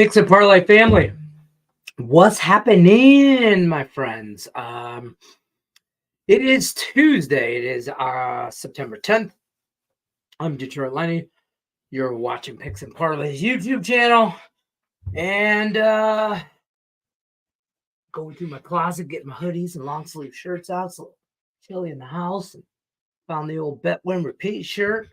Picks and Parlay family, what's happening, my friends? It is Tuesday. It is September 10th. I'm Detroit Lenny. You're watching Picks and Parlay's YouTube channel. And going through my closet, getting my hoodies and long sleeve shirts out. So chilly in the house. And found the old Bet Win Repeat shirt.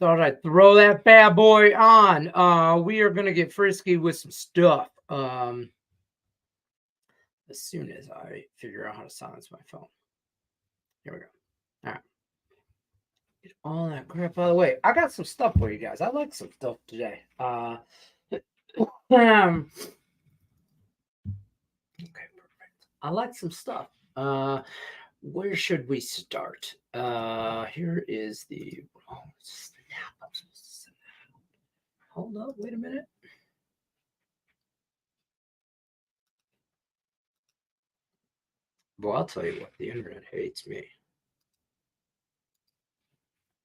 Thought I'd throw that bad boy on. We are going to get frisky with some stuff. As soon as I figure out how to silence my phone. Here we go. All right. Get all that crap out of the way. I got some stuff for you guys. I like some stuff today. Okay, perfect. I like some stuff. Where should we start? Here is the... Oh, snap. I'm supposed to send that. Hold up. Wait a minute. Well, I'll tell you what. The internet hates me.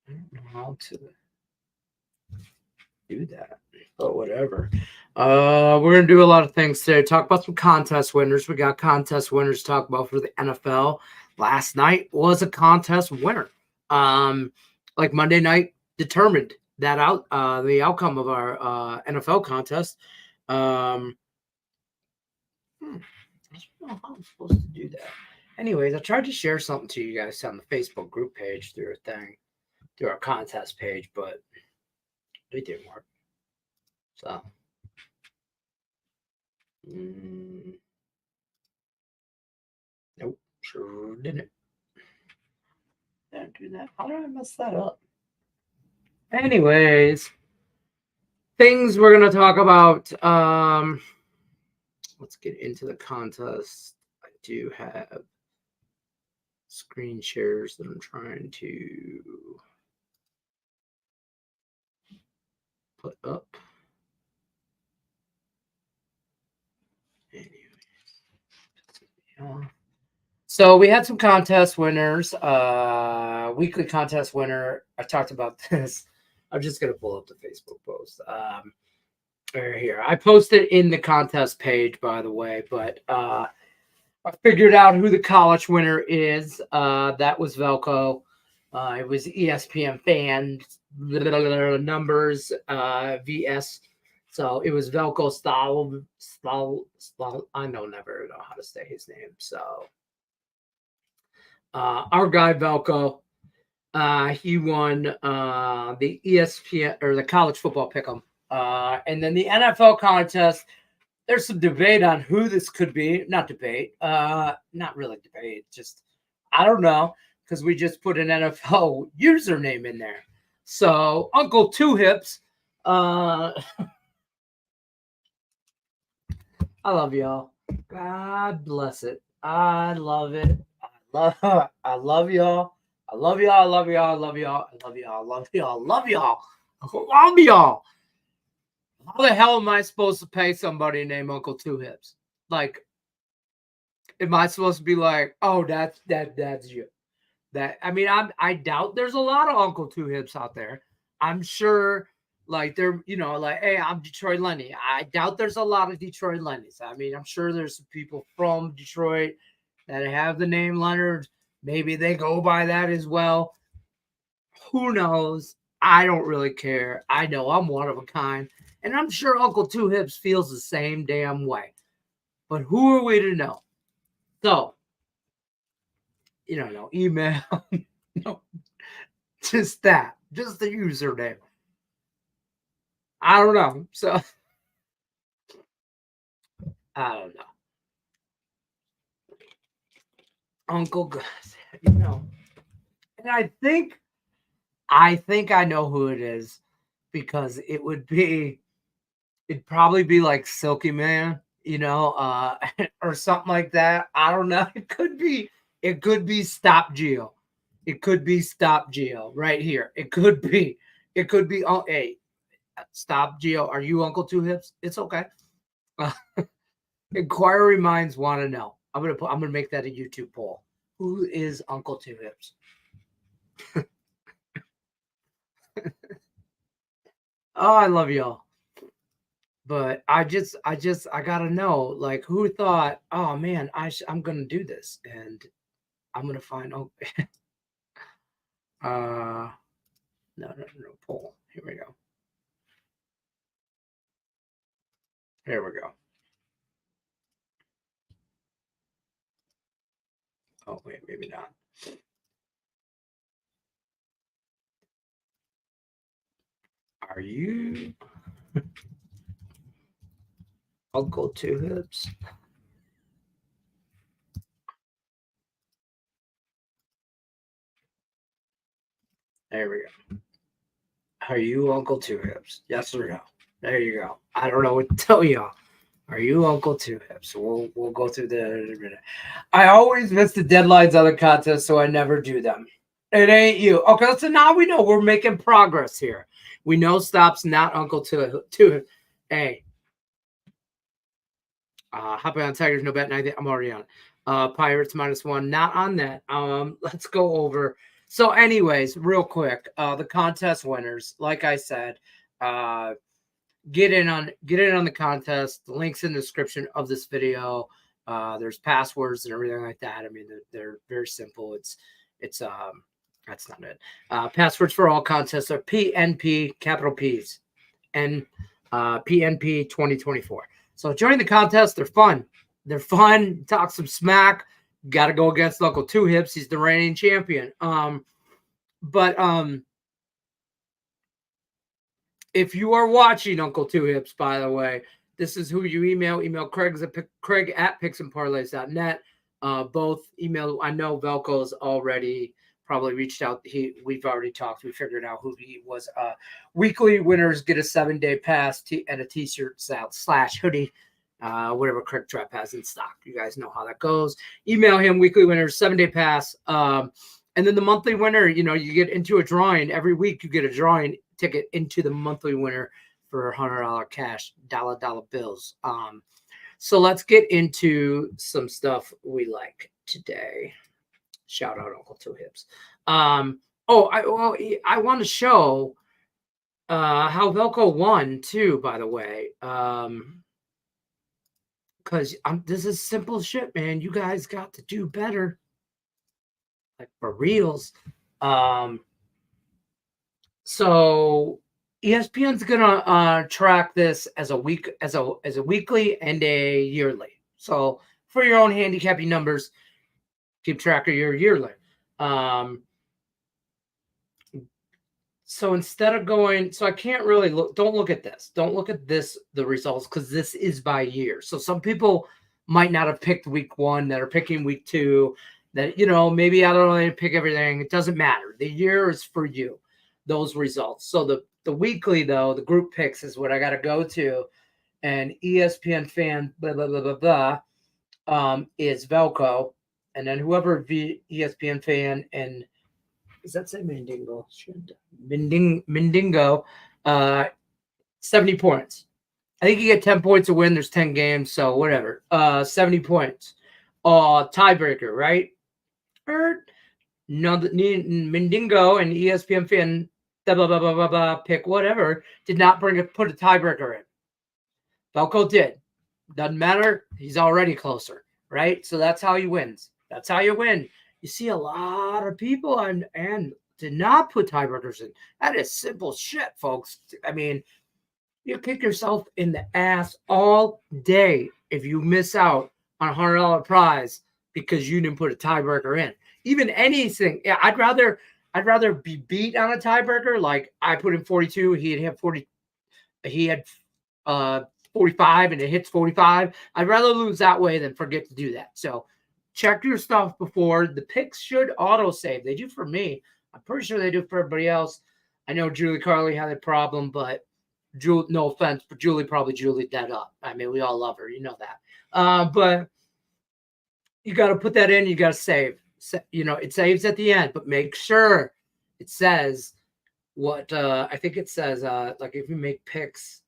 I don't know how to do that, but whatever. We're going to do a lot of things today. Talk about some contest winners. We got contest winners to talk about for the NFL. Last night was a contest winner. Like Monday night determined that the outcome of our NFL contest. I don't know how I'm supposed to do that. Anyways, I tried to share something to you guys on the Facebook group page through our contest page, but it didn't work. So, nope, sure didn't. Didn't do that. How did I mess that up? Anyways, things we're gonna talk about. Let's get into the contest. I do have screen shares that I'm trying to put up. Anyways. So we had some contest winners. Weekly contest winner. I talked about this. I'm just gonna pull up the Facebook post. Right here. I posted in the contest page, by the way, but I figured out who the college winner is. That was Velco. It was ESPN fans numbers VS. So it was Velco Stahl. I never know how to say his name. So our guy Velco, he won the ESPN or the college football pick'em. And then the NFL contest, there's some debate on who this could be. Not debate. Not really debate. Just, I don't know, because we just put an NFL username in there. So Uncle Two Hips, I love y'all. God bless it. I love it. I love y'all. I love y'all. I love y'all. I love y'all. I love y'all. I love y'all. I love y'all. I love y'all. How the hell am I supposed to pay somebody named Uncle Two Hips? Like, am I supposed to be like, oh, that's you? I doubt there's a lot of Uncle Two Hips out there. I'm sure, like, they're, like, hey, I'm Detroit Lenny. I doubt there's a lot of Detroit Lennys. I mean, I'm sure there's some people from Detroit that have the name Leonard. Maybe they go by that as well. Who knows? I don't really care. I know I'm one of a kind. And I'm sure Uncle Two Hips feels the same damn way. But who are we to know? So, no email. No, just that. Just the username. I don't know. So, I don't know. Uncle, And I think I know who it is because it'd probably be like Silky Man, or something like that. I don't know. It could be Stop Geo. It could be Stop Geo right here. It could be. Oh, hey, Stop Geo. Are you Uncle Two Hips? It's okay. Inquiry minds want to know. I'm gonna make that a YouTube poll. Who is Uncle Two Hips? Oh, I love y'all. But I gotta know, like, who thought, oh man, I'm gonna do this, and I'm gonna find no, poll. Here we go. Here we go. Oh wait, maybe not. Are you Uncle Two Hips? There we go. Are you Uncle Two Hips? Yes or no? There you go. I don't know what to tell y'all. Are you Uncle Two Hips? We'll go through the in a minute. I always miss the deadlines on the contest, so I never do them. It ain't you. Okay, so now we know we're making progress here. We know Stop's not Uncle Two. Hey, hopping on Tigers, no bet. I'm already on. Pirates -1, not on that. Let's go over. So, anyways, real quick, the contest winners. Like I said, get in on the contest. The link's in the description of this video. There's passwords and everything like that. I mean, they're very simple. It's that's not it. Passwords for all contests are PNP, capital P's, and PNP 2024. So join the contest. They're fun. They're fun. Talk some smack. Got to go against Uncle Two Hips. He's the reigning champion. But if you are watching Uncle Two Hips, by the way, this is who you email. Email Craig at picksandparlays.net. Both email. I know Velko's already probably reached out. We've already talked. We figured out who he was. Weekly winners get a 7-day pass and a t-shirt / hoodie, whatever Craig Trap has in stock. You guys know how that goes. Email him, weekly winners, 7-day pass. And then the monthly winner, you get into a drawing. Every week you get a drawing ticket into the monthly winner for $100 cash, dollar bills. So let's get into some stuff we like today. Shout out Uncle Two Hips. I want to show how Velko won too, by the way. Because this is simple shit, man. You guys got to do better. Like for reals. So ESPN's gonna track this as a weekly and a yearly. So for your own handicapping numbers, keep track of your yearly. So instead of going, so I can't really don't look at this. Don't look at this, the results, because this is by year. So some people might not have picked week 1 that are picking week 2 that, maybe I don't know, pick everything. It doesn't matter. The year is for you, those results. So the weekly, though, the group picks is what I got to go to. And ESPN fan, blah, blah, blah, blah, blah, is Velko. And then whoever ESPN fan and does that say Mandingo? Mandingo, 70 points. I think you get 10 points to win. There's 10 games, so whatever. 70 points. Tiebreaker, right? Mandingo and ESPN fan, blah, blah, blah, blah, blah, blah, pick whatever, did not put a tiebreaker in. Velko did. Doesn't matter. He's already closer, right? So that's how he wins. That's how you win. You see a lot of people and did not put tiebreakers in. That is simple shit, folks. I mean, you kick yourself in the ass all day if you miss out on a $100 prize because you didn't put a tiebreaker in. Even anything. Yeah, I'd rather be beat on a tiebreaker. Like I put in 42, he had 40. He had 45 and it hits 45. I'd rather lose that way than forget to do that. So check your stuff before. The picks should auto-save. They do for me. I'm pretty sure they do for everybody else. I know Julie Carly had a problem, but no offense, but Julie Julied that up. I mean, we all love her. You know that. But you got to put that in. You got to save. It saves at the end, but make sure it says what I think it says. Like if you make picks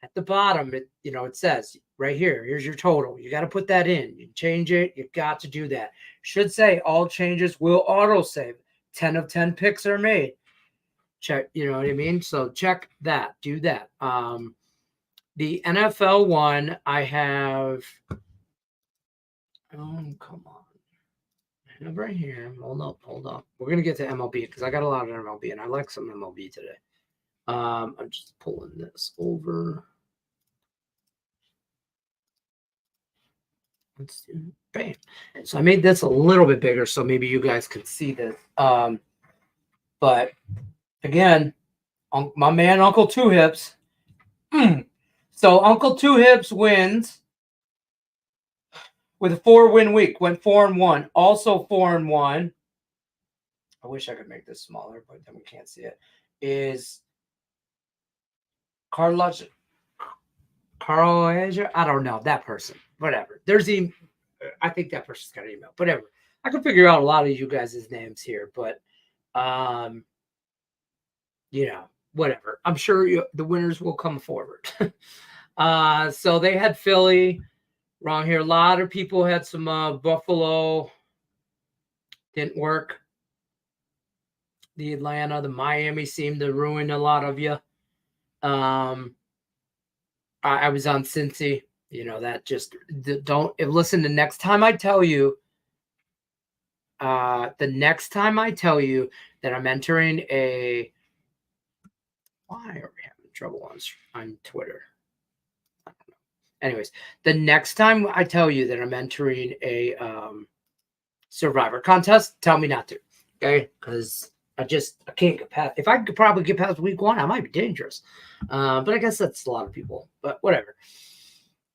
at the bottom, it says right here, here's your total. You got to put that in. You change it. You got to do that. Should say all changes will auto save. 10 of 10 picks are made. Check, you know what I mean? So check that. Do that. The NFL one, I have. Oh, come on. I have right here. Hold up. We're gonna get to MLB because I got a lot of MLB and I like some MLB today. I'm just pulling this over. Let's do bam. So I made this a little bit bigger so maybe you guys can see this. But again, my man Uncle Two Hips. So Uncle Two Hips wins with a 4-win week. Went 4-1. Also 4-1. I wish I could make this smaller, but then we can't see it. Is Carl Asia? I don't know that person. Whatever. I think that person's got an email. Whatever. I can figure out a lot of you guys' names here, but whatever. I'm sure the winners will come forward. So they had Philly wrong here. A lot of people had some Buffalo. Didn't work. The Atlanta, the Miami seemed to ruin a lot of you. I was on Cincy. That just don't listen. The next time I tell you that I'm entering a. Why are we having trouble on Twitter? I don't know. Anyways, the next time I tell you that I'm entering a Survivor contest, tell me not to, okay? Because I can't get past. If I could probably get past week 1, I might be dangerous. But I guess that's a lot of people. But whatever.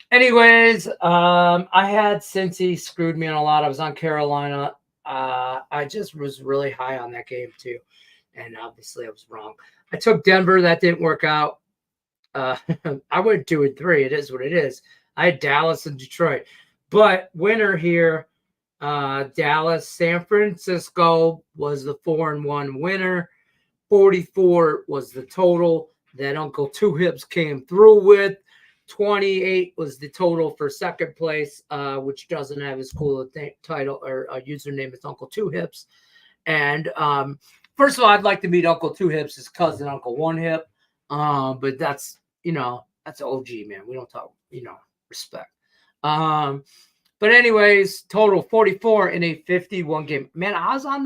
Anyways, I had Cincy screwed me on a lot. I was on Carolina. I just was really high on that game too, and obviously I was wrong. I took Denver. That didn't work out. I went 2-3. It is what it is. I had Dallas and Detroit, but winner here. Dallas, San Francisco was the 4-1 winner. 44 was the total that Uncle Two Hips came through with. 28 was the total for second place, which doesn't have as cool a title or a username as Uncle Two Hips. And first of all, I'd like to meet Uncle Two Hips, his cousin, Uncle One Hip. But that's OG, man. We don't talk, respect. But anyways, total 44 in a 51 game. Man, I was on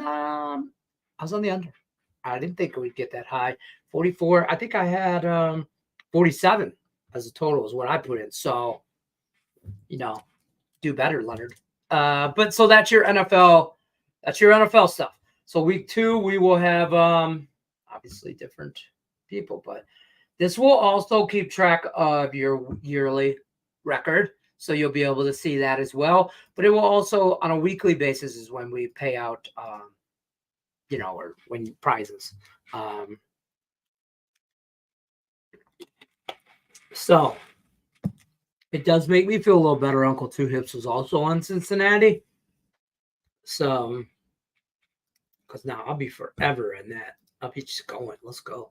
the under. I didn't think we'd get that high. 44. I think I had 47 as a total is what I put in. So, do better, Leonard. But so that's your NFL. That's your NFL stuff. So week 2, we will have obviously different people, but this will also keep track of your yearly record. So you'll be able to see that as well. But it will also, on a weekly basis, is when we pay out, or when prizes. So it does make me feel a little better. Uncle Two Hips was also on Cincinnati. So, because now I'll be forever in that. I'll be just going. Let's go.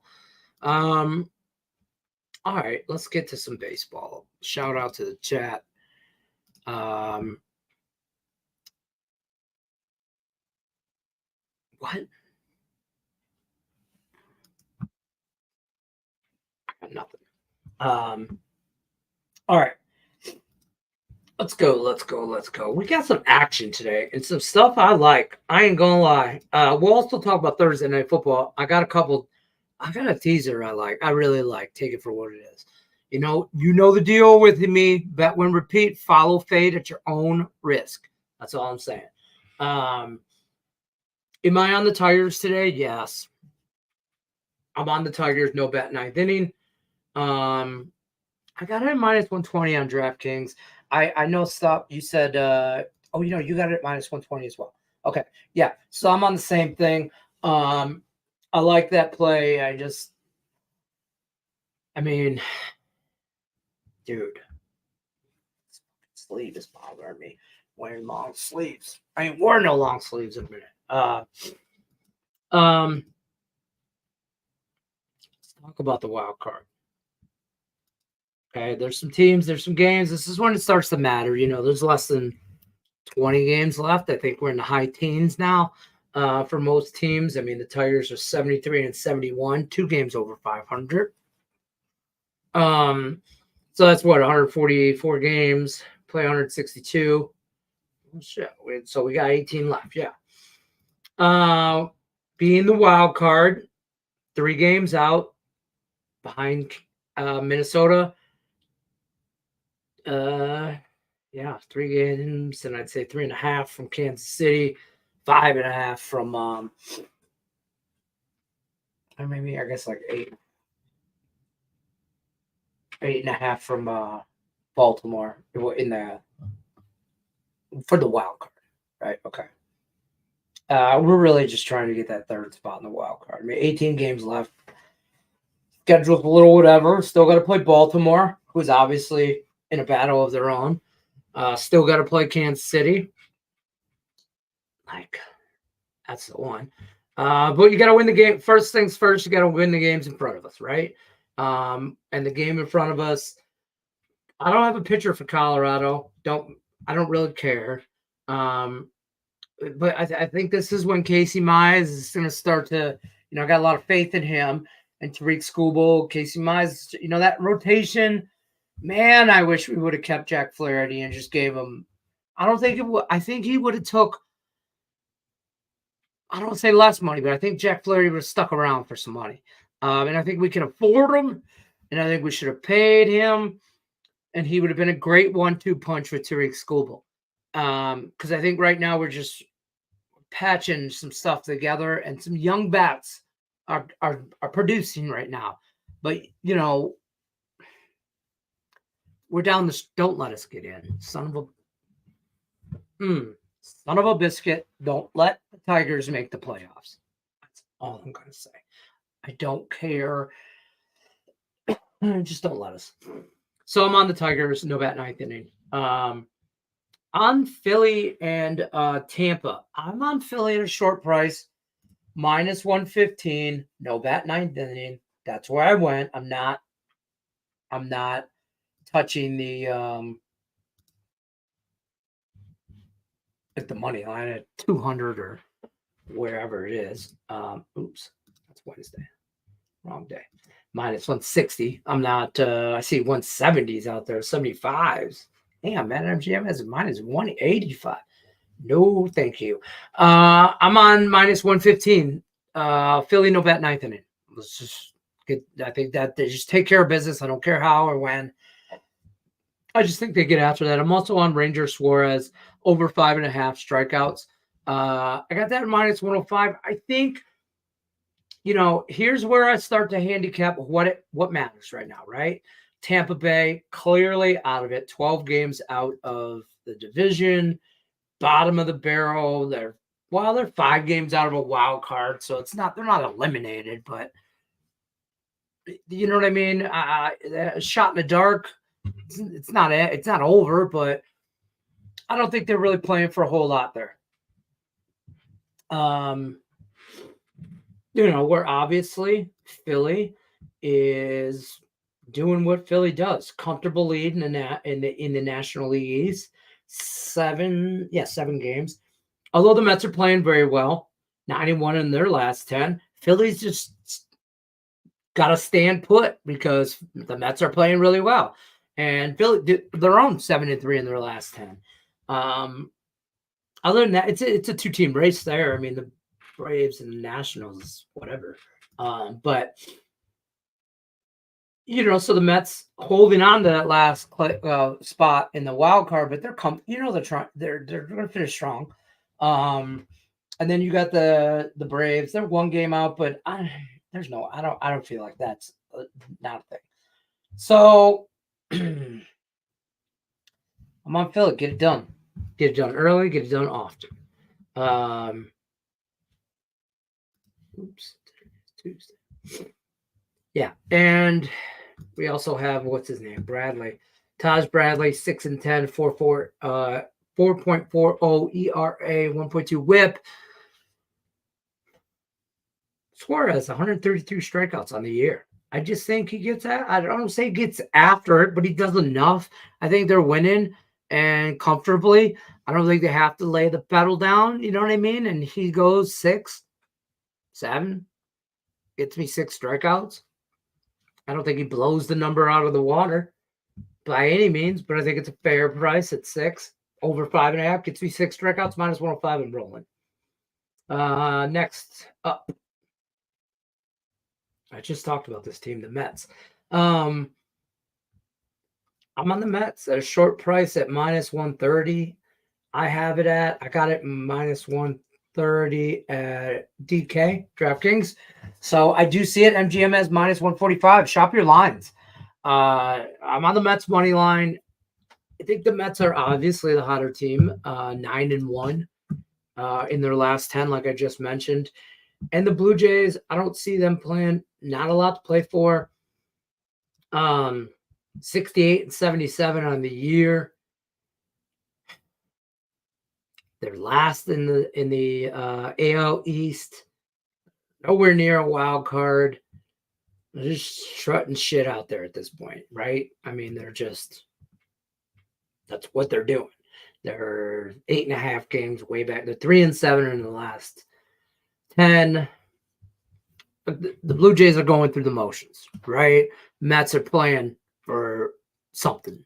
All right, let's get to some baseball. Shout out to the chat. What? Nothing. All right. Let's go. We got some action today and some stuff I like. I ain't gonna lie. We'll also talk about Thursday Night Football. I got a teaser I like. I really like. Take it for what it is. You know the deal with me. Bet when repeat, follow fade at your own risk. That's all I'm saying. Am I on the Tigers today? Yes. I'm on the Tigers. No bet 9th inning. I got it at -120 on DraftKings. I know stuff. You said, you got it at -120 as well. Okay. Yeah. So I'm on the same thing. I like that play. Dude, sleeve is bothering me. Wearing long sleeves. I ain't worn no long sleeves in a minute. Let's talk about the wild card. Okay, there's some teams, there's some games. This is when it starts to matter. There's less than 20 games left. I think we're in the high teens now for most teams. The Tigers are 73 and 71, 2 games over 500. So that's what 144 games, play 162. Shit. So we got 18 left. Yeah. Being the wild card, 3 games out behind Minnesota. Yeah, 3 games, and I'd say 3.5 from Kansas City, 5.5 from or maybe I guess like 8.5 from Baltimore in the for the wild card, right? Okay. We're really just trying to get that 3rd spot in the wild card. I mean, 18 games left. Schedule's a little whatever. Still got to play Baltimore, who's obviously in a battle of their own. Still got to play Kansas City. Like, that's the one. But you got to win the game. First things first, you got to win the games in front of us, right? And the game in front of us, I don't have a pitcher for Colorado. I don't really care. But I think this is when Casey Mize is going to start to, I got a lot of faith in him and Tariq Skubal, Casey Mize, that rotation. Man, I wish we would have kept Jack Flaherty and just gave him. I don't think it would. I think he would have took. I don't say less money, but I think Jack Flaherty would have stuck around for some money. And I think we can afford him. And I think we should have paid him. And he would have been a great 1-2 punch with Tariq Skubal. Because I think right now we're just patching some stuff together, and some young bats are producing right now. But we're down this. Don't let us get in, son of a biscuit. Don't let the Tigers make the playoffs. That's all I'm gonna say. I don't care. Just don't let us. So I'm on the Tigers. No bat 9th inning. On Philly and Tampa, I'm on Philly at a short price, -115. No bat 9th inning. That's where I went. I'm not touching the at the money line at 200 or wherever it is. Oops, that's Wednesday. Wrong day. -160. I'm not. I see 170s out there, 75s. Damn, man, MGM has -185. No, thank you. I'm on -115. Philly no bat 9th inning. Let's just get. I think that they just take care of business. I don't care how or when. I just think they get after that. I'm also on Ranger Suarez over 5.5 strikeouts. I got that at -105. I think, here's where I start to handicap what matters right now, right? Tampa Bay clearly out of it. 12 games out of the division, bottom of the barrel. They're 5 games out of a wild card, so they're not eliminated, but you know what I mean? A shot in the dark. It's not over, but I don't think they're really playing for a whole lot there. Where obviously Philly is doing what Philly does. Comfortable lead in the National League East. 7 games. Although the Mets are playing very well, 91 in their last 10. Philly's just got to stand put because the Mets are playing really well. And Philly did their own 7-3 in their last 10. Other than that, it's a 2-team race there. I mean, the Braves and the Nationals, whatever. But so the Mets holding on to that last spot in the wild card, but they're they're going to finish strong. And then you got the Braves. They're 1 game out, but I don't feel like that's not a thing. So I'm on Philly. Get it done. Get it done early. Get it done often. Oops. Tuesday. Yeah, and we also have what's his name? Bradley. Taj Bradley, 6-10, 4.40 ERA, 1.2 WHIP. Suarez, 132 strikeouts on the year. I just think he gets that. I don't say he gets after it, but he does enough. I think they're winning and comfortably. I don't think they have to lay the pedal down. You know what I mean? And he goes 6, 7, gets me 6 strikeouts. I don't think he blows the number out of the water. by any means, but I think it's a fair price at 6. Over 5.5 gets me 6 strikeouts, minus 105 and rolling. Next up. I just talked about this team, the Mets. I'm on the Mets at a short price at minus 130. I got it minus 130 at DK, DraftKings. So I do see it. MGM has minus 145. Shop your lines. I'm on the Mets money line. I think the Mets are obviously the hotter team, 9-1 in their last 10, like I just mentioned. And the Blue Jays, I don't see them playing. Not a lot to play for. 68 and 77 on the year. They're last in the AL East. Nowhere near a wild card. They're just strutting shit out there at this point, right? I mean, that's what they're doing. They're 8.5 games way back. They're 3-7 in the last 10. But the Blue Jays are going through the motions, right? Mets are playing for something,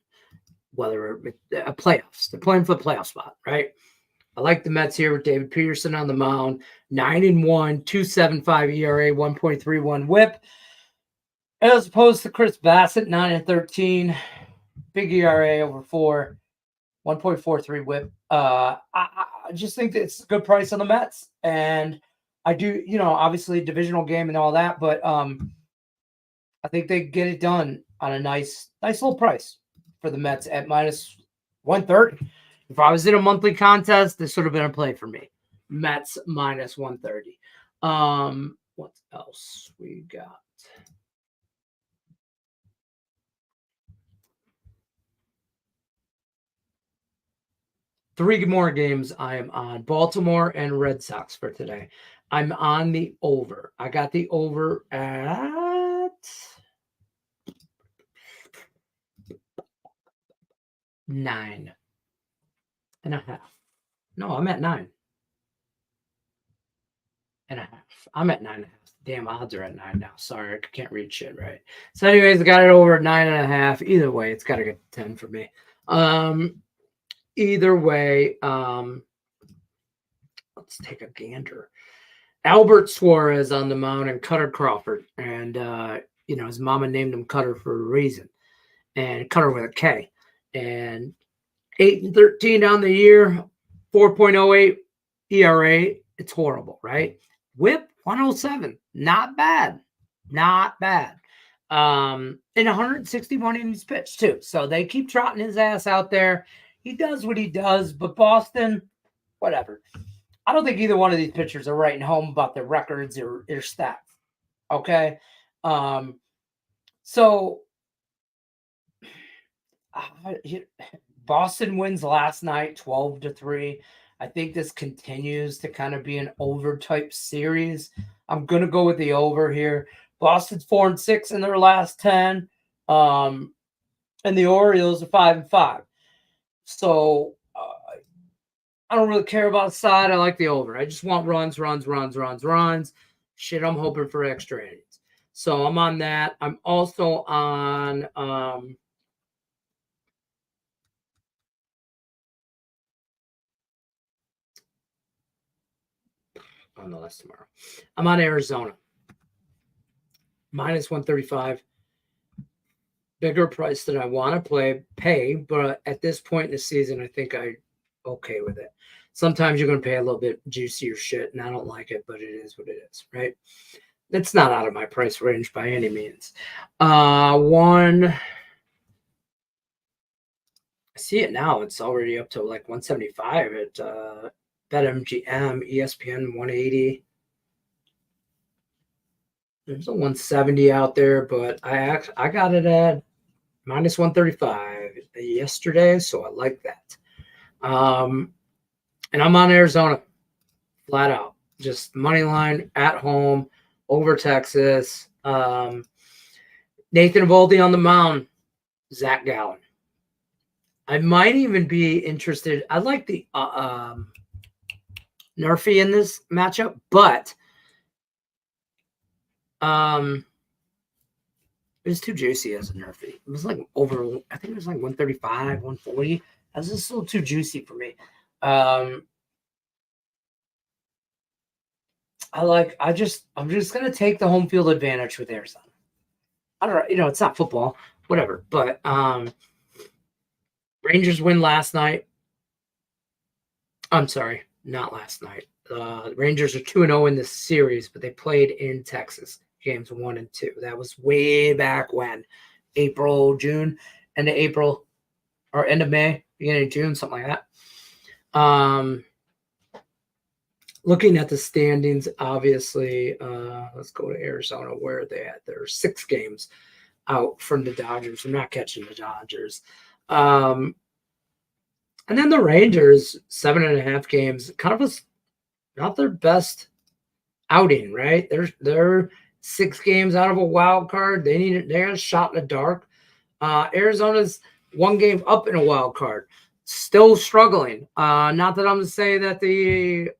whether playoffs. They're playing for the playoff spot, right? I like the Mets here with David Peterson on the mound. 9-1, 2.75 ERA, 1.31 WHIP, as opposed to Chris Bassett, 9-13, big ERA over 4, 1.43 WHIP. I just think that it's a good price on the Mets, and I do, obviously divisional game and all that, but I think they get it done on a nice little price for the Mets at minus 130. If I was in a monthly contest, this would have been a play for me. Mets minus 130. What else we got? Three more games I am on. Baltimore and Red Sox for today. I'm on the over. I got the over at 9.5. No, I'm at 9.5. I'm at 9.5. Damn, odds are at 9 now. Sorry, I can't read shit right. So, anyways, I got it over at 9.5. Either way, it's got to get 10 for me. Either way, let's take a gander. Albert Suarez on the mound and Cutter Crawford. And, his mama named him Cutter for a reason. And Cutter with a K. And 8-13 on the year, 4.08 ERA. It's horrible, right? WHIP 107. Not bad. Not bad. And 161 innings pitched, too. So they keep trotting his ass out there. He does what he does, but Boston, whatever. I don't think either one of these pitchers are writing home about their records or their stats. Okay? So Boston wins last night 12-3. I think this continues to kind of be an over type series. I'm going to go with the over here. Boston's 4-6 in their last 10. And the Orioles are 5-5. So I don't really care about the side. I like the over. I just want runs. Shit, I'm hoping for extra innings. So I'm on that. I'm also on oh no, that's tomorrow. I'm on Arizona. Minus 135. Bigger price than I want to pay, but at this point in the season, I think I'm okay with it. Sometimes you're going to pay a little bit juicier shit, and I don't like it, but it is what it is, right? It's not out of my price range by any means. I see it now. It's already up to like 175 at BetMGM, ESPN 180. There's a 170 out there, but I got it at minus 135 yesterday, so I like that. And I'm on Arizona, flat out. Just money line at home over Texas. Nathan Eovaldi on the mound, Zach Gallen. I might even be interested. I like the Nerfy in this matchup, but It was too juicy as a Nerfy. It was like over, I think it was like 135, 140. That was just a little too juicy for me. I'm just gonna take the home field advantage with Arizona. I don't know, it's not football, whatever. But Rangers win last night. I'm sorry, not last night. Rangers are 2-0 in this series, but they played in Texas, games 1 and 2. That was way back when, April, June, end of April, or end of May, beginning of June, something like that. Looking at the standings, obviously, let's go to Arizona. Where are they at? There are 6 games out from the Dodgers. I'm not catching the Dodgers. And then the Rangers, 7.5 games, kind of not their best outing, right? They're 6 games out of a wild card. They got a shot in the dark. Arizona's 1 game up in a wild card, still struggling. Not that I'm to say that the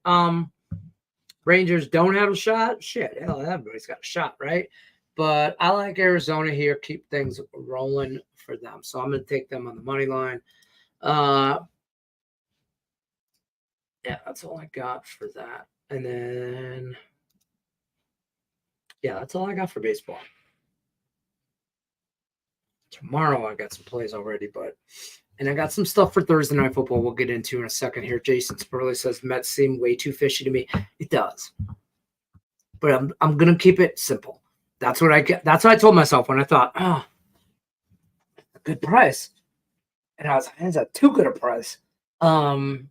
Rangers don't have a shot. Shit, hell, everybody's got a shot, right? But I like Arizona here, keep things rolling for them. So I'm going to take them on the money line. Yeah, that's all I got for that. And then, yeah, that's all I got for baseball. Tomorrow I got some plays already, and I got some stuff for Thursday Night Football we'll get into in a second here. Jason Spurley says Mets seem way too fishy to me. It does. But I'm going to keep it simple. That's what I get. That's what I told myself when I thought, a good price. And I was like, is that too good a price? And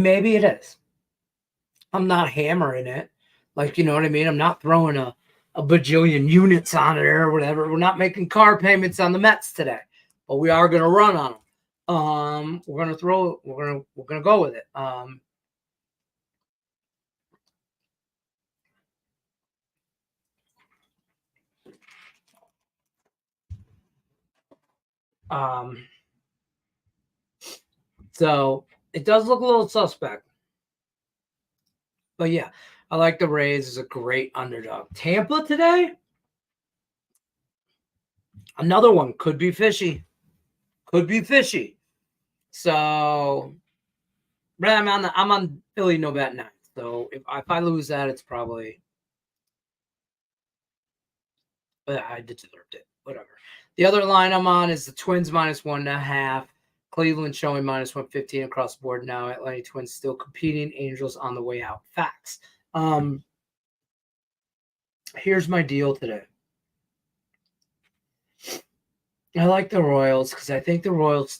maybe it is. I'm not hammering it. Like, you know what I mean? I'm not throwing a bajillion units on it or whatever. We're not making car payments on the Mets today, but we are going to run on them. We're going to go with it. So it does look a little suspect. But yeah, I like the Rays as a great underdog. Tampa today, another one could be fishy. So, but I'm on Philly no bet 9. So if I lose that, it's probably I deserved it. Whatever. The other line I'm on is the Twins -1.5. Cleveland showing -115 across the board now. Atlanta Twins still competing. Angels on the way out. Facts. Here's my deal today. I like the Royals because I think the Royals.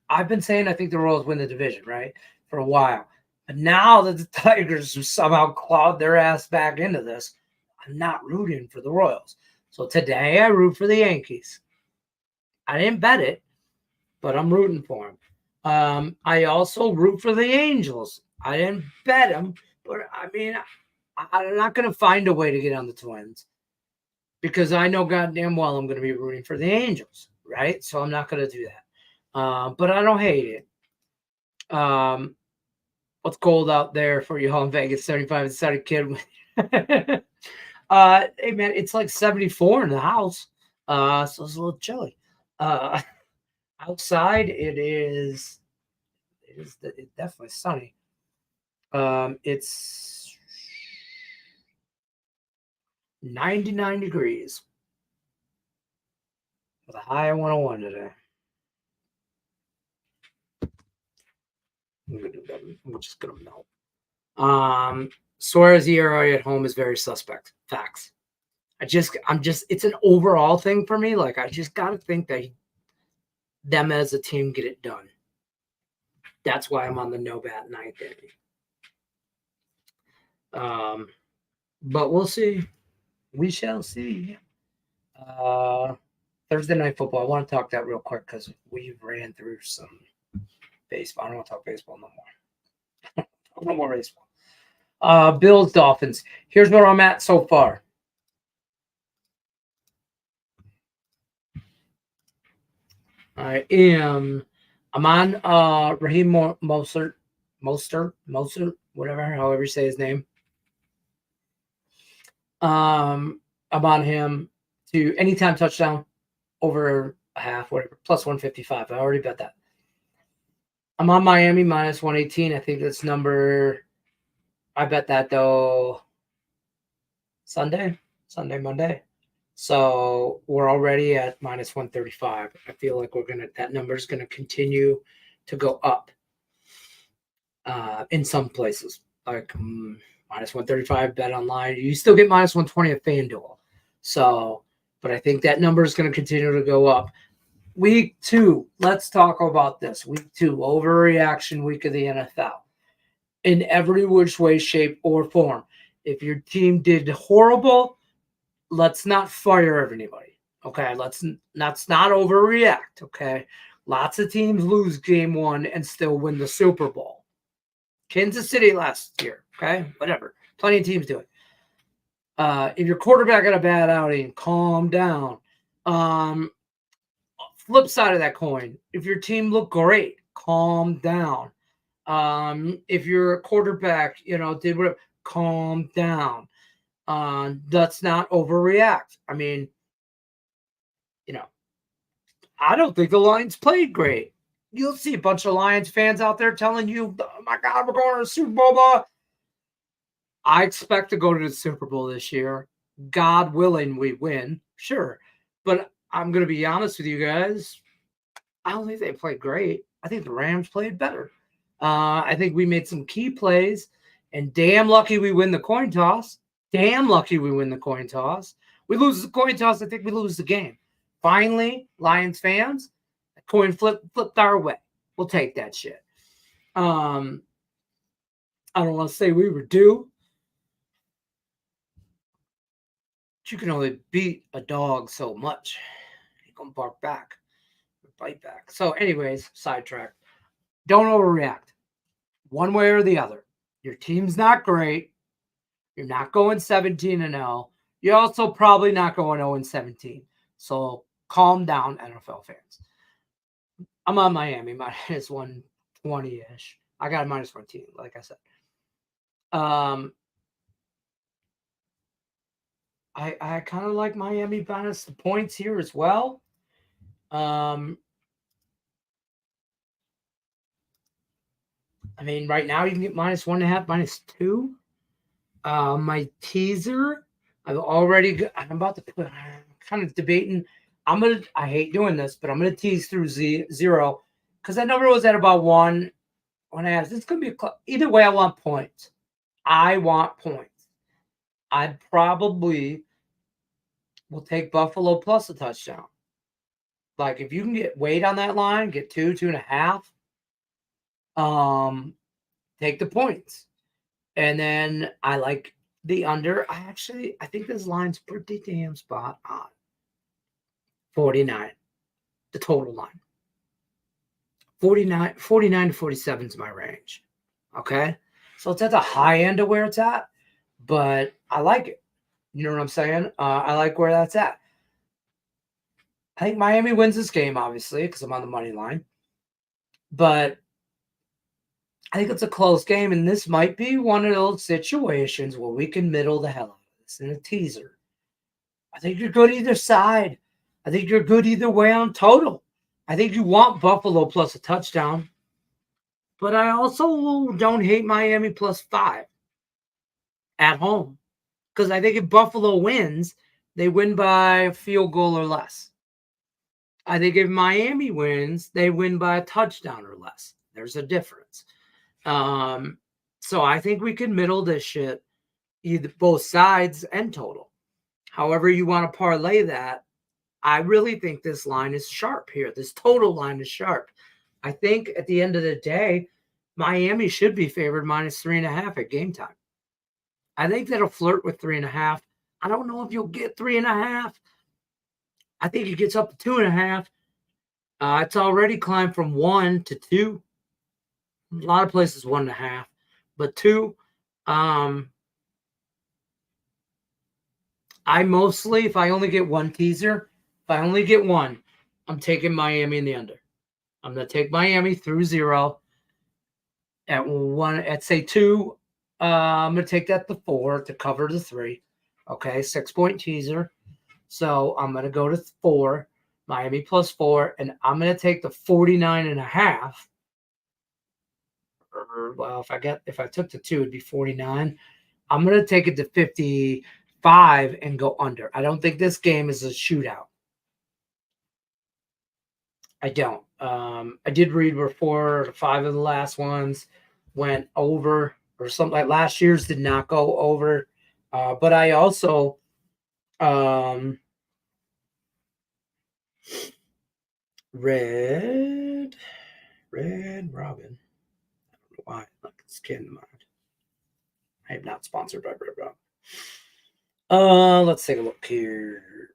I've been saying I think the Royals win the division, right, for a while. But now that the Tigers have somehow clawed their ass back into this, I'm not rooting for the Royals. So today I root for the Yankees. I didn't bet it, but I'm rooting for them. I also root for the Angels. I didn't bet them, but I mean, I'm not going to find a way to get on the Twins because I know goddamn well I'm going to be rooting for the Angels, right? So I'm not going to do that. But I don't hate it. What's cold out there for you all in Vegas? 75 and started kid. Hey man, it's like 74 in the house. So it's a little chilly. Outside it's definitely sunny. It's 99 degrees with a high of 101 today. I'm just gonna melt. Suarez ERA at home is very suspect. Facts. It's an overall thing for me. Like, I just got to think that them as a team get it done. That's why I'm on the no bat 9th inning. But we'll see. We shall see. Thursday Night Football. I want to talk that real quick because we ran through some baseball. I don't want to talk baseball no more. No more baseball. Bills, Dolphins. Here's where I'm at so far. I'm on Raheem Mostert, whatever, however you say his name. I'm on him to anytime touchdown over a half, whatever, plus 155. I already bet that. I'm on Miami minus 118. I think that's number. I bet that though Sunday, Monday. So we're already at minus 135. I feel like that number is gonna continue to go up in some places. Like minus 135 bet online. You still get minus 120 at FanDuel. So, but I think that number is going to continue to go up. Week 2, let's talk about this. Week 2, overreaction week of the NFL. In every which way, shape, or form. If your team did horrible, let's not fire anybody. Okay, let's not overreact. Okay, lots of teams lose game 1 and still win the Super Bowl. Kansas City last year. Okay, whatever. Plenty of teams do it. If your quarterback got a bad outing, calm down. Flip side of that coin, if your team looked great, calm down. If your quarterback, did whatever, calm down. Let's not overreact. I mean, I don't think the Lions played great. You'll see a bunch of Lions fans out there telling you, oh my God, we're going to the Super Bowl. Blah. I expect to go to the Super Bowl this year. God willing, we win. Sure. But I'm going to be honest with you guys. I don't think they played great. I think the Rams played better. I think we made some key plays. And damn lucky we win the coin toss. Damn lucky we win the coin toss. We lose the coin toss, I think we lose the game. Finally, Lions fans, the coin flipped our way. We'll take that shit. I don't want to say we were due. You can only beat a dog so much. He's going to bark back or bite back. So anyways, sidetrack. Don't overreact. One way or the other. Your team's not great. You're not going 17-0. You're also probably not going 0-17. So calm down, NFL fans. I'm on Miami minus 120-ish. I got a minus 14, like I said. I kind of like Miami minus the points here as well. I mean, right now you can get minus 1.5, minus 2. My teaser, I'm about to put, I'm kind of debating. I hate doing this, but I'm going to tease through 0 because that number was at about 1.5. It's going to be either way. I want points. I probably will take Buffalo plus a touchdown. Like if you can get weight on that line, get 2.5. Take the points. And then I like the under. I think this line's pretty damn spot on. 49, the total line. 49 to 47 is my range. Okay? So it's at the high end of where it's at, but I like it. You know what I'm saying? I like where that's at. I think Miami wins this game, obviously, because I'm on the money line. But I think it's a close game, and this might be one of those situations where we can middle the hell out of this in a teaser. I think you're good either side. I think you're good either way on total. I think you want Buffalo plus a touchdown. But I also don't hate Miami plus 5 at home. Because I think if Buffalo wins, they win by a field goal or less. I think if Miami wins, they win by a touchdown or less. There's a difference. So I think we can middle this shit, either both sides and total. However you want to parlay that, I really think this line is sharp here. This total line is sharp. I think at the end of the day, Miami should be favored minus 3.5 at game time. I think that'll flirt with 3.5. I don't know if you'll get 3.5. I think it gets up to 2.5. It's already climbed from 1 to 2. A lot of places 1.5, but 2. I mostly, if I only get one teaser, I'm taking Miami in the under. I'm going to take Miami through 0 at 1, at say 2. I'm going to take that to 4 to cover the 3. Okay, 6-point teaser. So I'm going to go to 4, Miami plus 4, and I'm going to take the 49.5. Well, if I took the 2, it'd be 49. I'm going to take it to 55 and go under. I don't think this game is a shootout. I don't. I did read where 4 or 5 of the last ones went over, or something like last year's did not go over. But I also Red Robin. I don't know why. Like it's getting in mind. I am not sponsored by Red Robin. Let's take a look here.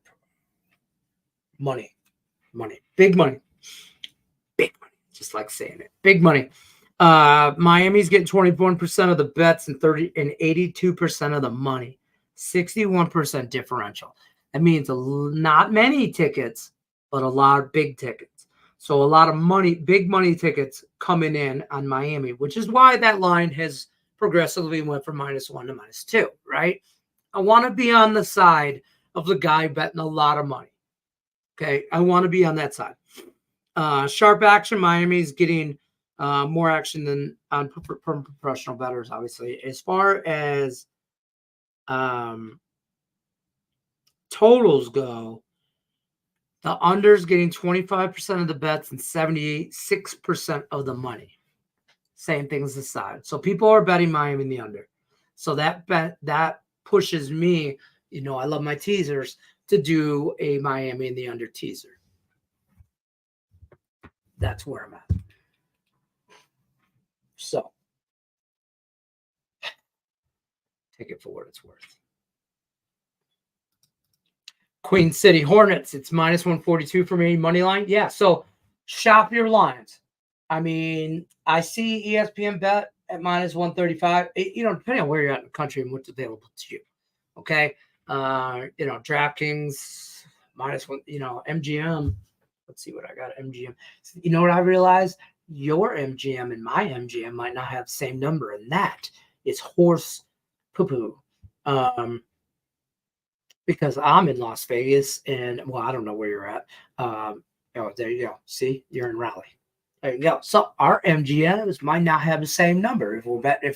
Money. Big money. Just like saying it. Big money. Miami's getting 21% of the bets and 82% of the money. 61% differential. That means not many tickets, but a lot of big tickets. So a lot of money, big money tickets coming in on Miami, which is why that line has progressively went from -1 to -2, right? I want to be on the side of the guy betting a lot of money. Okay, I want to be on that side. Sharp action. Miami's getting more action than on professional bettors, obviously. As far as totals go, the under's getting 25% of the bets and 76% of the money. Same thing as the side. So people are betting Miami in the under. So that pushes me, I love my teasers, to do a Miami in the under teaser. That's where I'm at. So take it for what it's worth. Queen City Hornets, it's -142 for me. Money line. Yeah, so shop your lines. I mean, I see ESPN bet at -135. Depending on where you're at in the country and what's available to you. Okay. DraftKings -1, MGM. Let's see what I got. MGM. You know what I realized? Your MGM and my MGM might not have the same number, and that is horse poo-poo. Because I'm in Las Vegas, and I don't know where you're at. There you go. See, you're in Raleigh. There you go. So our MGMs might not have the same number if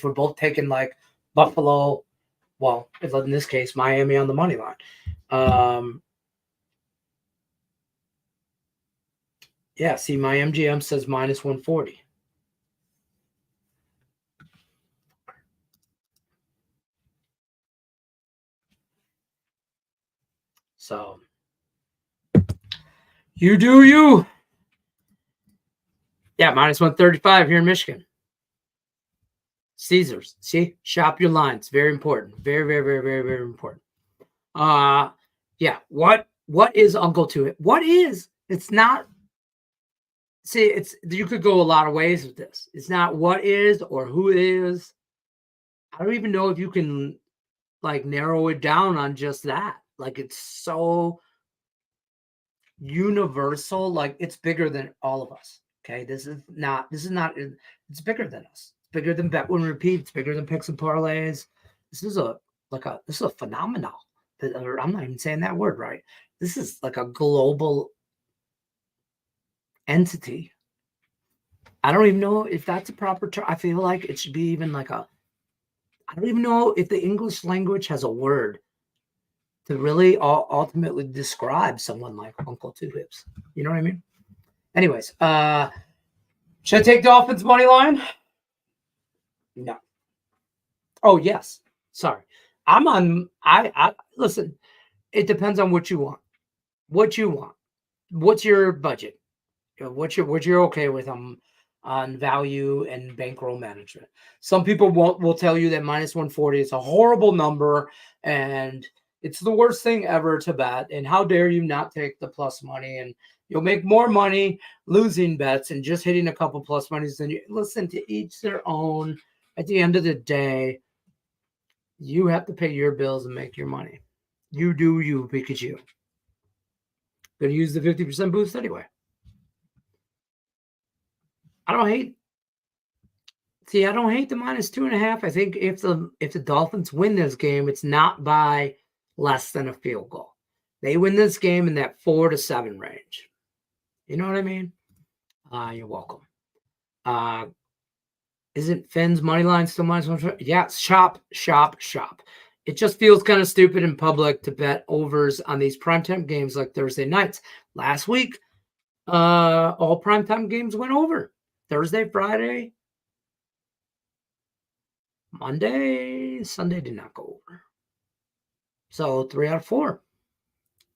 we're both taking like Buffalo. Well, in this case, Miami on the money line. Yeah, see, my MGM says -140. So you do you. Yeah, -135 here in Michigan. Caesars. See, shop your lines. Very important. Very, very, very, very, very important. Yeah. What is Uncle to it? What is? It's not. See, you could go a lot of ways with this. It's not what is or who is. I don't even know if you can like narrow it down on just that. Like it's so universal. Like it's bigger than all of us. Okay, this is not. It's bigger than us. It's bigger than bet when repeat. It's bigger than picks and parlays. This is a phenomenon. I'm not even saying that word right. This is like a global entity. I don't even know if that's a proper term. I feel like it should be even like I don't even know if the English language has a word to really ultimately describe someone like Uncle Two Hips. You know what I mean? Anyways, should I take Dolphins money line? No. Oh, yes. Sorry. I listen, it depends on what you want. What's your budget? What you're okay with on value and bankroll management. Some people will tell you that -140 is a horrible number and it's the worst thing ever to bet. And how dare you not take the plus money? And you'll make more money losing bets and just hitting a couple plus monies than you. Listen, to each their own. At the end of the day, you have to pay your bills and make your money. You do you because you. Gonna use the 50% boost anyway. I don't hate the -2.5. I think if the Dolphins win this game, it's not by less than a field goal. They win this game in that 4 to 7 range. You know what I mean? You're welcome. Isn't Finn's money line still -1? Yeah, shop. It just feels kind of stupid in public to bet overs on these primetime games like Thursday nights. Last week, all primetime games went over. Thursday, Friday, Monday, Sunday did not go over. So 3 out of 4.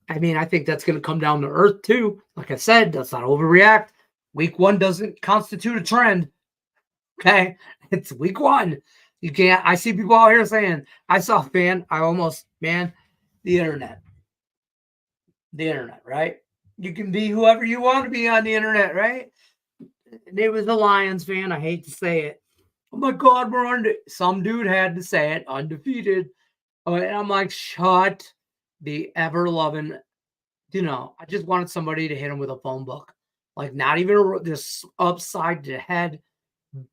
I mean, I think that's going to come down to earth too. Like I said, let's not overreact. Week 1 doesn't constitute a trend. Okay, it's week 1. You can't. I see people out here saying, I saw a fan. The internet, right? You can be whoever you want to be on the internet, right? And it was a Lions fan. I hate to say it. Oh my God, we're some dude had to say it, undefeated. And I'm like, shut the ever loving. I just wanted somebody to hit him with a phone book, like not even just upside the head.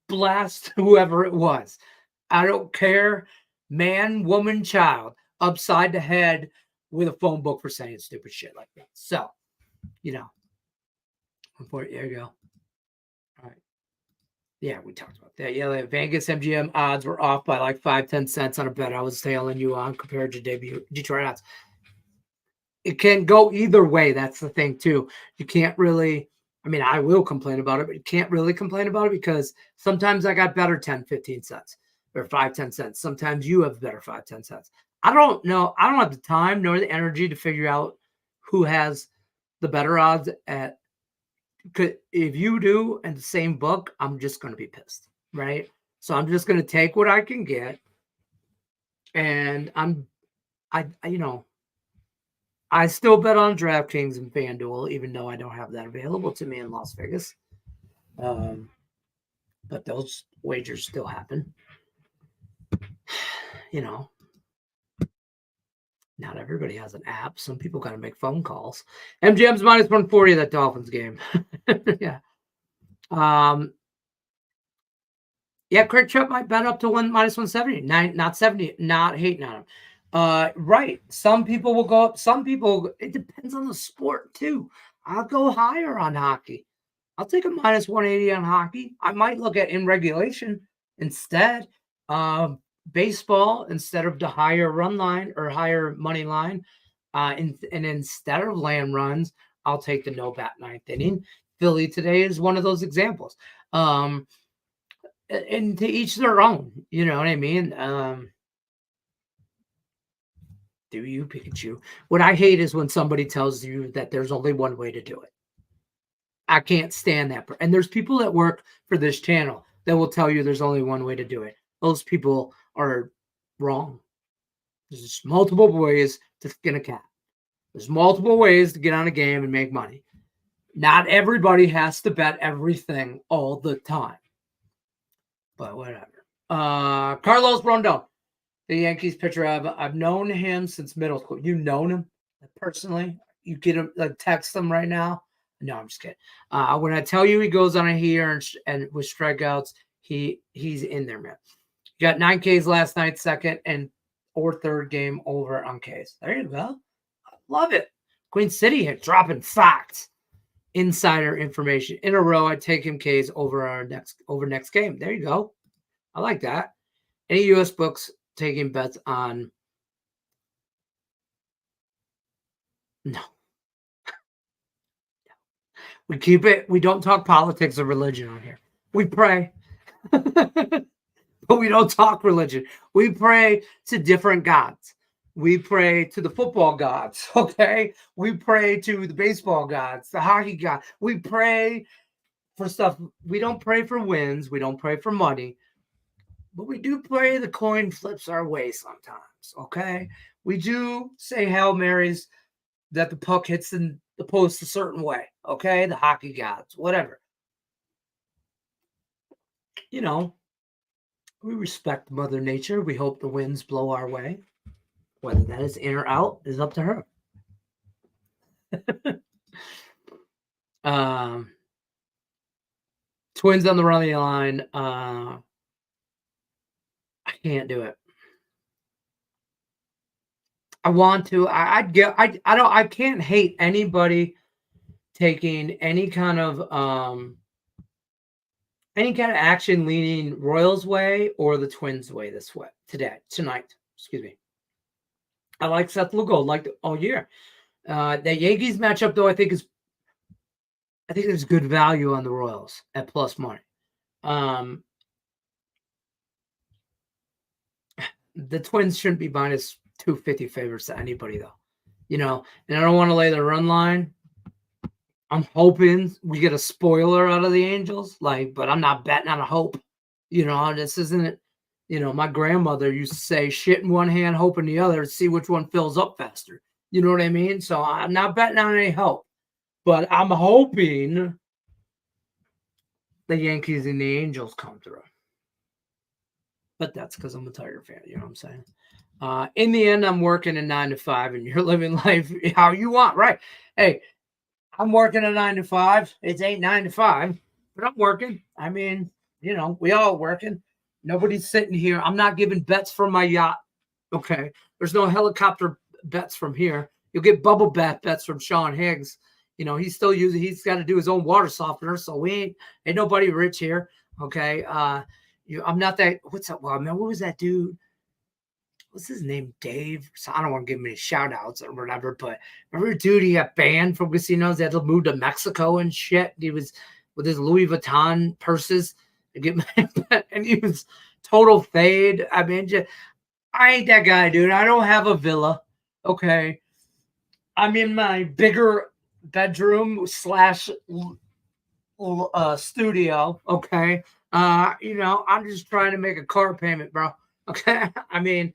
Blast whoever it was. I don't care. Man, woman, child, upside the head with a phone book for saying stupid shit like that. So, there you go. All right. Yeah, we talked about that. Yeah, like Vegas MGM odds were off by like 5-10 cents on a bet I was tailing you on compared to Detroit odds. It can go either way. That's the thing, too. You can't really. I will complain about it, but you can't really complain about it because sometimes I got better 10-15 cents or 5-10 cents. Sometimes you have better 5-10 cents. I don't know. I don't have the time nor the energy to figure out who has the better odds at. If you do in the same book, I'm just going to be pissed, right? So I'm just going to take what I can get. And I still bet on DraftKings and FanDuel, even though I don't have that available to me in Las Vegas. But those wagers still happen. Not everybody has an app. Some people got to make phone calls. MGM's -140 that Dolphins game. Yeah. Yeah, Craig Chubb might bet up to -170. Not 70. Not hating on him. Right. Some people will go up. Some people, it depends on the sport too. I'll go higher on hockey. I'll take a -180 on hockey. I might look at in regulation instead. Baseball, instead of the higher run line or higher money line, and instead of land runs, I'll take the no bat 9th inning. Philly today is one of those examples. And to each their own. You know what I mean? Do you, Pikachu? What I hate is when somebody tells you that there's only one way to do it. I can't stand that. And there's people that work for this channel that will tell you there's only one way to do it. Those people are wrong. There's multiple ways to skin a cat. There's multiple ways to get on a game and make money. Not everybody has to bet everything all the time. But whatever. Carlos Rondon, the Yankees pitcher. I've known him since middle school. You've known him personally? You get him, like, text him right now? No, I'm just kidding. When I tell you he goes on a heater and with strikeouts, he's in there, man. Got 9 Ks last night, second or third game over on Ks. There you go. I love it. Queen City here dropping facts, insider information in a row. I take him Ks over next game. There you go. I like that. Any U.S. books taking bets on? No. We keep it. We don't talk politics or religion on here. We pray. But we don't talk religion. We pray to different gods. We pray to the football gods, okay? We pray to the baseball gods, the hockey gods. We pray for stuff. We don't pray for wins. We don't pray for money. But we do pray the coin flips our way sometimes, okay? We do say Hail Marys that the puck hits the post a certain way, okay? The hockey gods, whatever. We respect Mother Nature. We hope the winds blow our way. Whether that is in or out is up to her. Twins on the running line. I can't do it. I want to. I can't hate anybody taking any kind of action leaning Royals way or the Twins way tonight. Excuse me. I like Seth Lugo, liked it all year. That Yankees matchup, though, I think there's good value on the Royals at plus money. The Twins shouldn't be minus 250 favorites to anybody, though. And I don't want to lay the run line. I'm hoping we get a spoiler out of the Angels, but I'm not betting on a hope. This isn't it. My grandmother used to say shit in one hand, hope in the other, see which one fills up faster. You know what I mean? So I'm not betting on any hope, but I'm hoping the Yankees and the Angels come through. But that's because I'm a Tiger fan. You know what I'm saying? In the end, I'm working a 9 to 5, and you're living life how you want, right? Hey, I'm working a 9 to 5. It ain't 9 to 5, but I'm working. I mean, we all working. Nobody's sitting here. I'm not giving bets from my yacht. Okay. There's no helicopter bets from here. You'll get bubble bath bets from Sean Higgs. He's got to do his own water softener. So ain't nobody rich here. Okay. I'm not that. What's that? Well, man, what was that dude? What's his name? Dave. So I don't want to give him any shout outs or whatever, but remember, dude, he got banned from casinos. He had to move to Mexico and shit. He was with his Louis Vuitton purses and he was total fade. I mean, I ain't that guy, dude. I don't have a villa. Okay. I'm in my bigger bedroom / studio. Okay. I'm just trying to make a car payment, bro. Okay. I mean,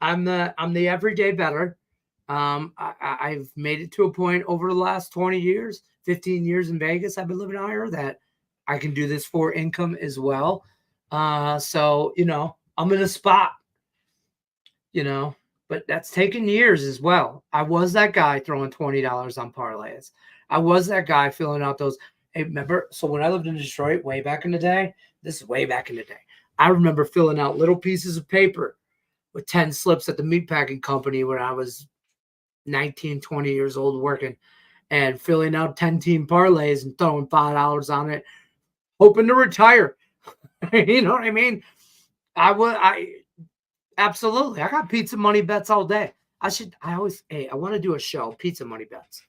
I'm the everyday better. I've made it to a point over the last 20 years, 15 years in Vegas. I've been living out here that I can do this for income as well. So, I'm in a spot, but that's taken years as well. I was that guy throwing $20 on parlays. I was that guy filling out those. Hey, remember? So when I lived in Detroit way back in the day, this is way back in the day, I remember filling out little pieces of paper with 10 slips at the meatpacking company when I was 19, 20 years old working and filling out 10-team parlays and throwing $5 on it, hoping to retire. You know what I mean? Absolutely. I got pizza money bets all day. I want to do a show, pizza money bets.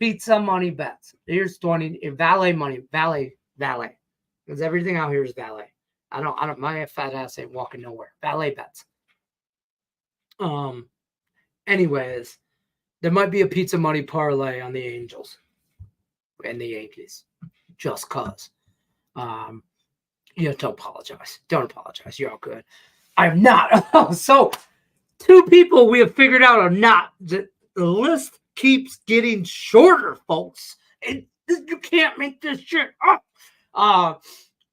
Pizza money bets. Here's 20 valet money, valet. Because everything out here is valet. I don't, my fat ass ain't walking nowhere. Valet bets. Anyways, there might be a pizza money parlay on the Angels and the Yankees. Just cause. Don't apologize. Don't apologize. You're all good. I'm not. So, 2 people we have figured out are not. The list keeps getting shorter, folks. You can't make this shit up.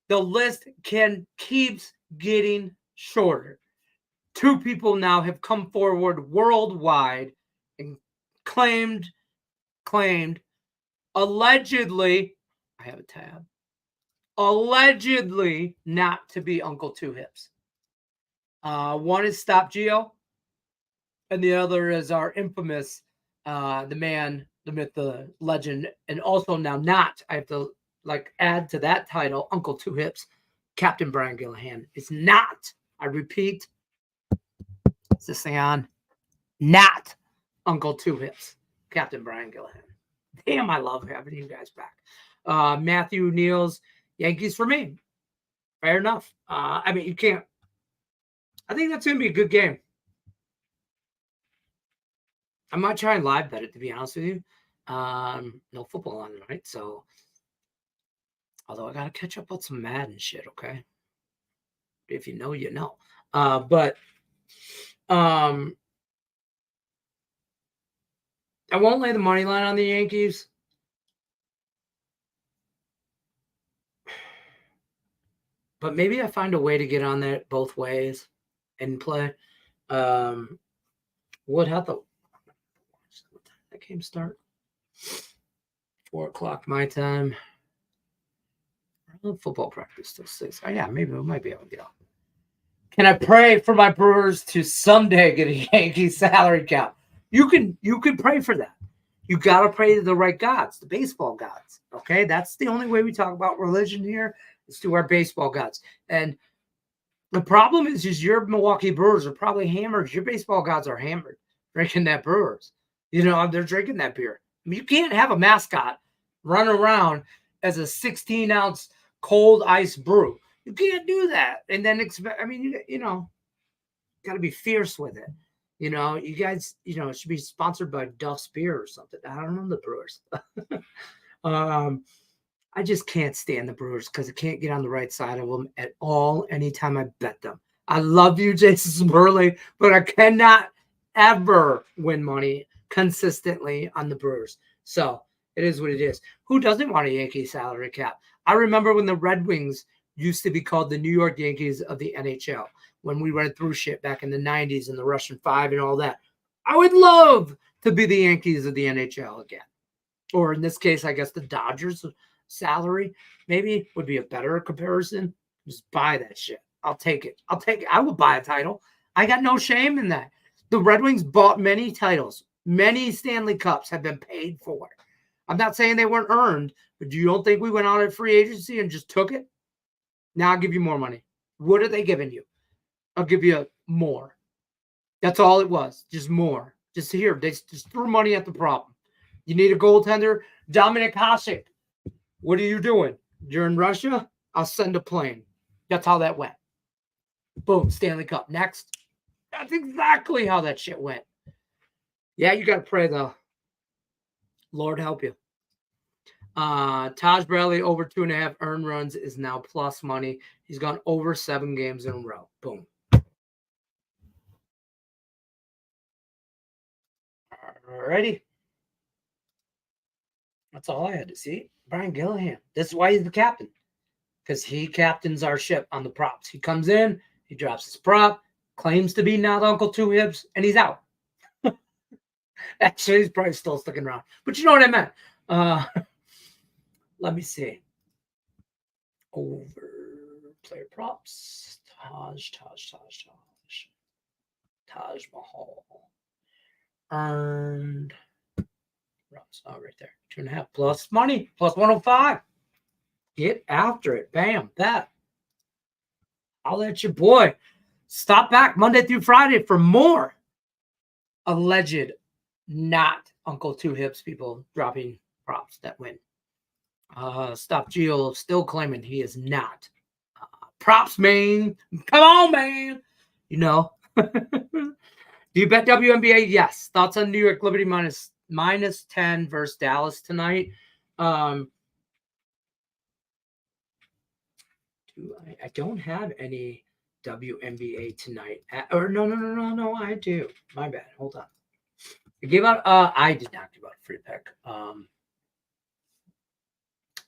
The list keeps getting shorter. 2 people now have come forward worldwide and claimed, allegedly, I have a tab, allegedly not to be Uncle Two Hips. One is Stop Geo, and the other is our infamous, the man, the myth, the legend, and also now not, I have to add to that title, Uncle Two Hips, Captain Brian Gillihan. It's not, I repeat, is this thing on? Not Uncle Two Hips, Captain Brian Gillihan. Damn, I love having you guys back. Matthew Neal's Yankees for me. Fair enough. I mean, you can't. I think that's going to be a good game. I might try and live bet it, to be honest with you. No football on tonight, so. Although I got to catch up on some Madden shit, okay? If you know, you know. But I won't lay the money line on the Yankees. But maybe I find a way to get on that both ways and play. What time that game start? 4:00 my time. Football practice till 6. Oh yeah, maybe we might be able to get off. Can I pray for my Brewers to someday get a Yankee salary cap? You can pray for that. You got to pray to the right gods, the baseball gods. Okay, that's the only way we talk about religion here is to our baseball gods. And the problem is your Milwaukee Brewers are probably hammered. Your baseball gods are hammered drinking that Brewers. They're drinking that beer. I mean, you can't have a mascot run around as a 16-ounce cold ice brew. You can't do that. And then expect. I mean, got to be fierce with it. You guys, it should be sponsored by Duff's Beer or something. I don't know the Brewers. I just can't stand the Brewers because I can't get on the right side of them at all anytime I bet them. I love you, Jason Smurley, but I cannot ever win money consistently on the Brewers. So it is what it is. Who doesn't want a Yankee salary cap? I remember when the Red Wings used to be called the New York Yankees of the NHL when we went through shit back in the 90s and the Russian Five and all that. I would love to be the Yankees of the NHL again. Or in this case, I guess the Dodgers salary maybe would be a better comparison. Just buy that shit. I'll take it. I will buy a title. I got no shame in that. The Red Wings bought many titles. Many Stanley Cups have been paid for. I'm not saying they weren't earned, but you don't think we went out at free agency and just took it? Now I'll give you more money. What are they giving you? I'll give you more. That's all it was. Just more. Just here. They just threw money at the problem. You need a goaltender? Dominic Hasek. What are you doing? You're in Russia? I'll send a plane. That's how that went. Boom. Stanley Cup. Next. That's exactly how that shit went. Yeah, you got to pray, though. Lord help you. Taj Bradley over 2.5 earned runs is now plus money. He's gone over 7 games in a row. Boom. Alrighty. That's all I had to see. Brian Gillihan. This is why he's the captain. Because he captains our ship on the props. He comes in, he drops his prop, claims to be not Uncle Two Hips, and he's out. Actually, he's probably still sticking around. But you know what I meant. Let me see. Over player props. Taj Mahal. Earned. Oh, right there. 2.5 plus money. Plus 105. Get after it. Bam. That. I'll let your boy. Stop back Monday through Friday for more alleged not Uncle Two Hips people dropping props that win. Stop Gio still claiming he is not. Props, man. Come on, man. Do you bet WNBA? Yes. Thoughts on New York Liberty minus 10 versus Dallas tonight? I don't have any WNBA tonight. No, I do. My bad. Hold on. I gave out. I did not give out a free pick.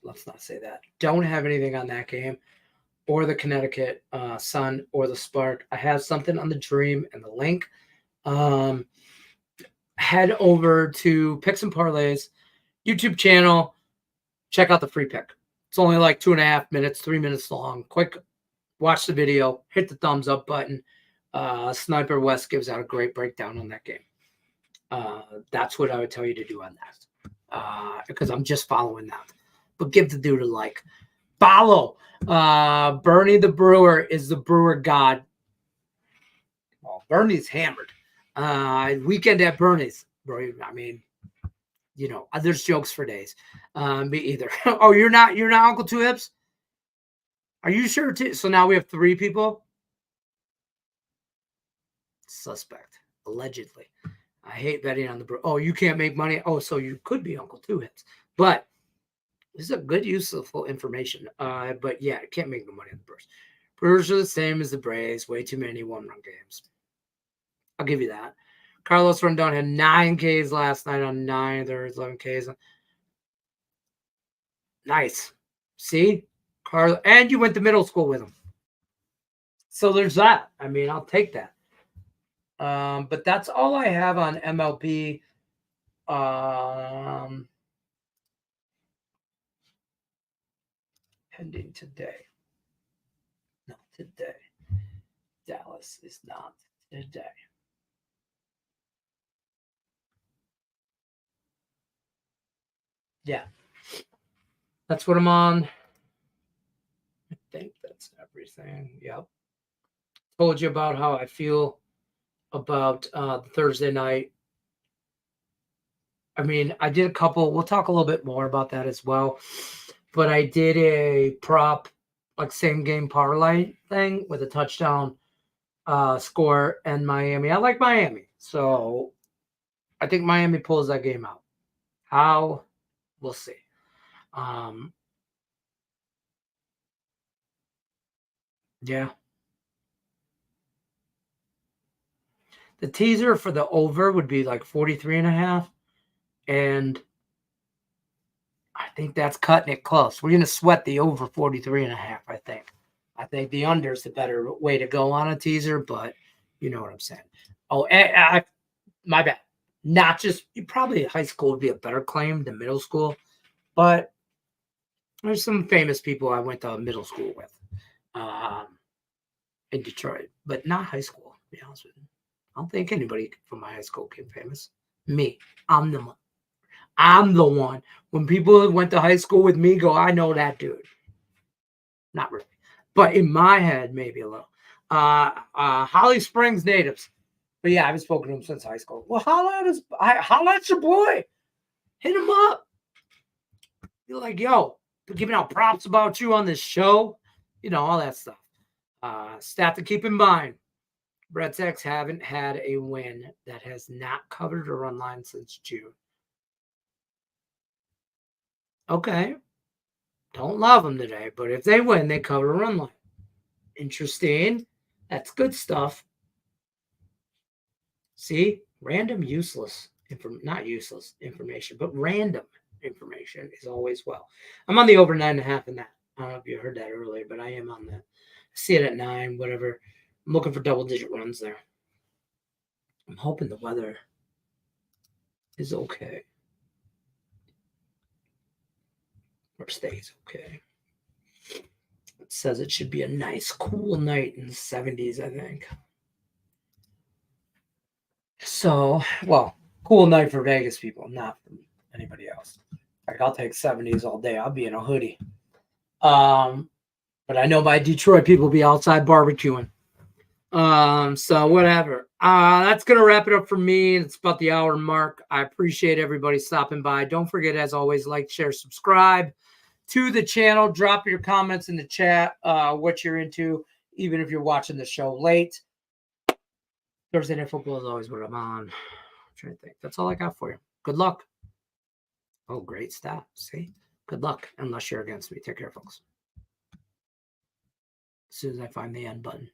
Let's not say that. Don't have anything on that game, or the Connecticut Sun, or the Spark. I have something on the Dream and the Link. Head over to Picks and Parlays YouTube channel. Check out the free pick. It's only like 2.5 minutes, 3 minutes long. Quick, watch the video, hit the thumbs up button. Sniper West gives out a great breakdown on that game. That's what I would tell you to do on that. Because I'm just following that. But give the dude a like. Follow. Bernie the Brewer is the brewer god. Well, Bernie's hammered. Weekend at Bernie's. Bro, I mean, there's jokes for days. Me either. Oh, you're not Uncle Two Hips? Are you sure too? So now we have 3 people? Suspect. Allegedly. I hate betting on the bro. Oh, you can't make money. Oh, so you could be Uncle Two Hips. But this is a good useful information. But yeah, I can't make no money on the Brewers. Brewers are the same as the Braves. Way too many one-run games. I'll give you that. Carlos Rondon had 9 Ks last night on 9. There's 11 Ks. Nice. See? Carlos, and you went to middle school with him. So there's that. I mean, I'll take that. But that's all I have on MLB. Pending today. Not today. Dallas is not today. Yeah. That's what I'm on. I think that's everything. Yep. Told you about how I feel about the Thursday night. I mean, I did a couple. We'll talk a little bit more about that as well. But I did a prop, like same game parlay thing with a touchdown score and Miami. I like Miami. So I think Miami pulls that game out. How? We'll see. Yeah. The teaser for the over would be like 43.5. And I think that's cutting it close. We're going to sweat the over 43.5, I think. I think the under is the better way to go on a teaser, but you know what I'm saying. Oh, my bad. Not just, probably high school would be a better claim than middle school, but there's some famous people I went to middle school with in Detroit, but not high school, to be honest with you. I don't think anybody from my high school became famous. Me. I'm the one. When people went to high school with me, go, I know that dude. Not really. But in my head, maybe a little. Holly Springs natives. But yeah, I haven't spoken to him since high school. Well, holla at your boy. Hit him up. You're like, yo, giving out props about you on this show. You know, all that stuff. Stat to keep in mind. Red Sox haven't had a win that has not covered a run line since June. Okay. Don't love them today, but if they win, they cover a run line. Interesting. That's good stuff. See, random useless not useless information, but random information is always well. I'm on the over 9.5 in that. I don't know if you heard that earlier, but I am on that. I see it at 9, whatever. I'm looking for double-digit runs there. I'm hoping the weather is okay. Or stays okay. It says it should be a nice, cool night in the 70s, I think. So, well, cool night for Vegas people, not for anybody else. Like, I'll take 70s all day. I'll be in a hoodie. But I know my Detroit people be outside barbecuing. So whatever. That's gonna wrap it up for me. It's about the hour mark. I appreciate everybody stopping by. Don't forget, as always, like, share, subscribe to the channel. Drop your comments in the chat, what you're into, even if you're watching the show late. Thursday Night Football is always what I'm on. I'm trying to think. That's all I got for you. Good luck. Oh, great stuff. See? Good luck, unless you're against me. Take care, folks. As soon as I find the end button.